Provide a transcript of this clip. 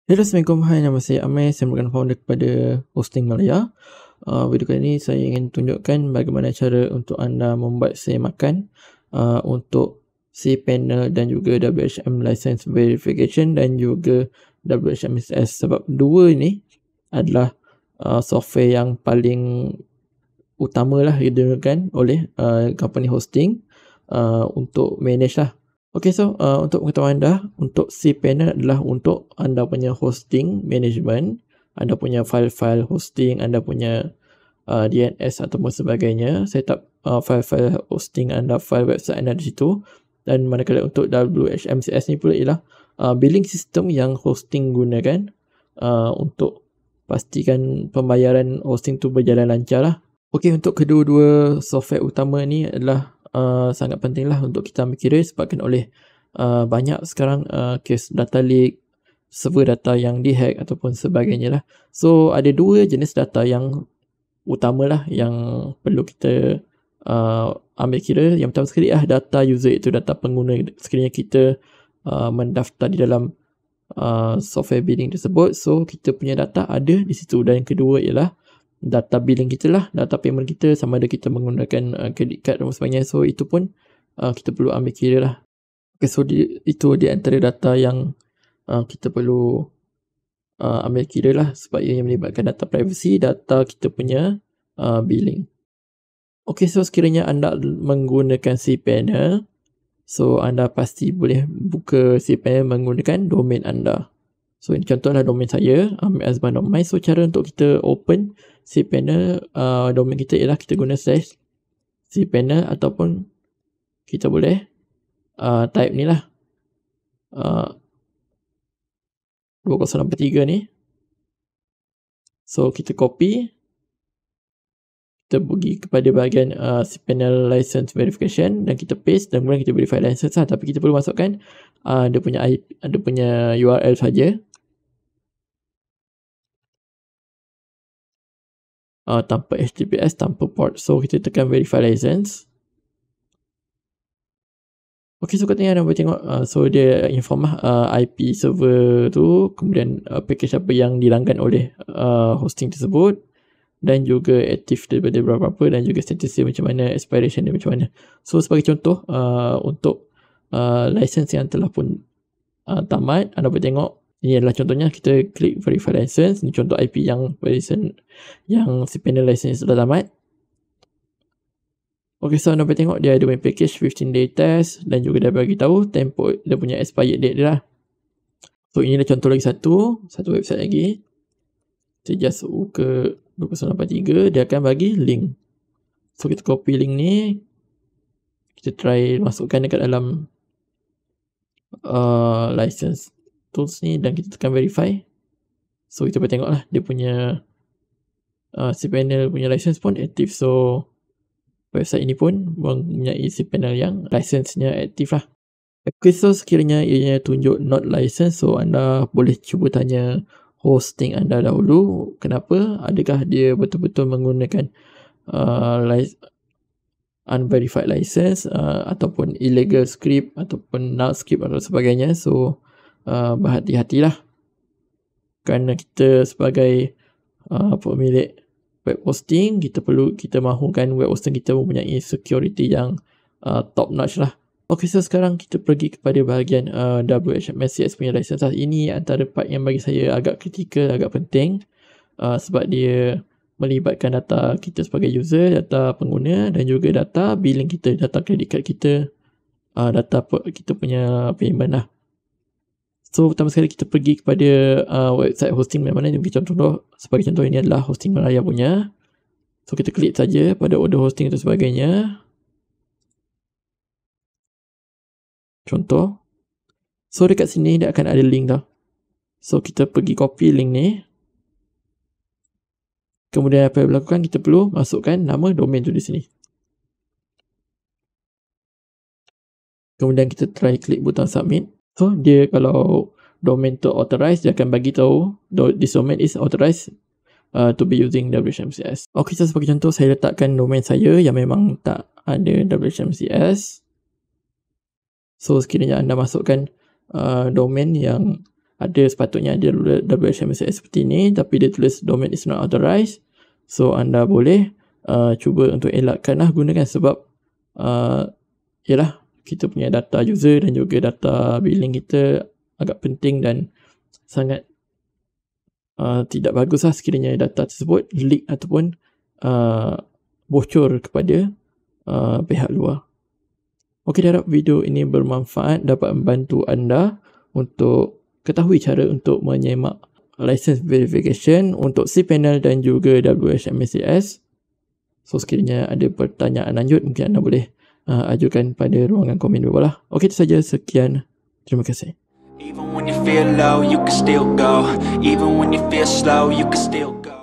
Hello, Assalamualaikum. Hai, nama saya Amir. Saya merupakan founder kepada Hosting Malaya. Video kali ini saya ingin tunjukkan bagaimana cara untuk anda membuat semakan untuk cPanel dan juga WHM License Verification dan juga WHMSS, sebab dua ini adalah software yang paling utamalah digunakan oleh company hosting untuk manage lah. Okay, so untuk pengetahuan anda, untuk cPanel adalah untuk anda punya hosting management, anda punya file-file hosting, anda punya DNS ataupun sebagainya, set up file-file hosting anda, file website anda di situ. Dan manakala untuk WHMCS ni pula ialah billing system yang hosting gunakan untuk pastikan pembayaran hosting tu berjalan lancar lah. Okay, untuk kedua-dua software utama ni adalah sangat penting lah untuk kita ambil kira, sebabkan oleh banyak sekarang kes data leak, server data yang dihack ataupun sebagainya lah. So ada dua jenis data yang utama lah yang perlu kita ambil kira. Yang pertama sekali data user, itu data pengguna. Sekiranya kita mendaftar di dalam software billing tersebut, so kita punya data ada di situ. Dan yang kedua ialah data billing kita lah, data payment kita, sama ada kita menggunakan credit card dan sebagainya. So itu pun kita perlu ambil kira lah. Okay, so itu di antara data yang kita perlu ambil kira lah, sebab ia melibatkan data privacy, data kita punya billing. Okay, so sekiranya anda menggunakan cPanel, so anda pasti boleh buka cPanel menggunakan domain anda. So ini contohlah domain saya, amirazban.my. So cara untuk kita open cPanel domain kita ialah kita guna /cPanel, ataupun kita boleh type ni lah 2083 ni. So kita copy, kita pergi kepada bahagian cPanel license verification dan kita paste, dan kemudian kita verify license lah. Tapi kita perlu masukkan dia punya IP, dia punya URL saja, tanpa HTTPS, tanpa port. So kita tekan verify license. Okay, so katanya anda boleh tengok, so dia inform IP server tu, kemudian package apa yang dilanggan oleh hosting tersebut, dan juga aktif daripada berapa, dan juga status dia macam mana, expiration dia macam mana. So sebagai contoh, untuk license yang telah pun tamat, anda boleh tengok. Ini adalah contohnya, kita klik verify license. Ini contoh IP yang cPanel license sudah tamat. Okay, so anda boleh tengok dia ada punya package 15 day test, dan juga dia bagi tahu tempo dia punya expired date dia lah. So ini dah contoh lagi satu website lagi. Kita just buka 2083, dia akan bagi link. So kita copy link ni, kita try masukkan dekat dalam license tools ni, dan kita tekan verify. So kita boleh tengok lah dia punya cPanel punya license pun aktif. So website ini pun mempunyai cPanel yang license-nya aktif lah. Okay, so sekiranya ianya tunjuk not license, so anda boleh cuba tanya hosting anda dahulu, kenapa, adakah dia betul-betul menggunakan unverified license ataupun illegal script ataupun null script atau sebagainya. So berhati-hatilah, kerana kita sebagai pemilik web hosting, kita mahukan web hosting kita mempunyai security yang top notch lah. Okay, so sekarang kita pergi kepada bahagian WHMSCS punya license. Ini antara part yang bagi saya agak kritikal, agak penting, sebab dia melibatkan data kita sebagai user, data pengguna, dan juga data billing kita, data credit card kita, data kita punya payment lah. So pertama sekali kita pergi kepada website hosting mana-mana. Sebagai contoh ini adalah Hosting Malaya punya. So kita klik saja pada order hosting itu sebagainya. Contoh. So dekat sini dia akan ada link dah. So kita pergi copy link ni. Kemudian apa yang dilakukan, kita perlu masukkan nama domain tu di sini. Kemudian kita try klik butang submit. So dia kalau domain tu authorized, dia akan bagi tahu this domain is authorized to be using WHMCS. Okay, so sebagai contoh, saya letakkan domain saya yang memang tak ada WHMCS. So sekiranya anda masukkan domain yang sepatutnya ada WHMSS seperti ni, tapi dia tulis domain is not authorized. So anda boleh cuba untuk elakkan gunakan, sebab yalah, kita punya data user dan juga data billing kita agak penting dan sangat tidak bagus sekiranya data tersebut leak ataupun bocor kepada pihak luar. Okey, harap video ini bermanfaat, dapat membantu anda untuk ketahui cara untuk menyemak license verification untuk cPanel dan juga WHMSS. So sekiranya ada pertanyaan lanjut, mungkin anda boleh ajukan pada ruangan komen di bawah lah. Okey, itu saja. Sekian. Terima kasih. Even when you feel low, you can still go. Even when you feel slow, you can still go.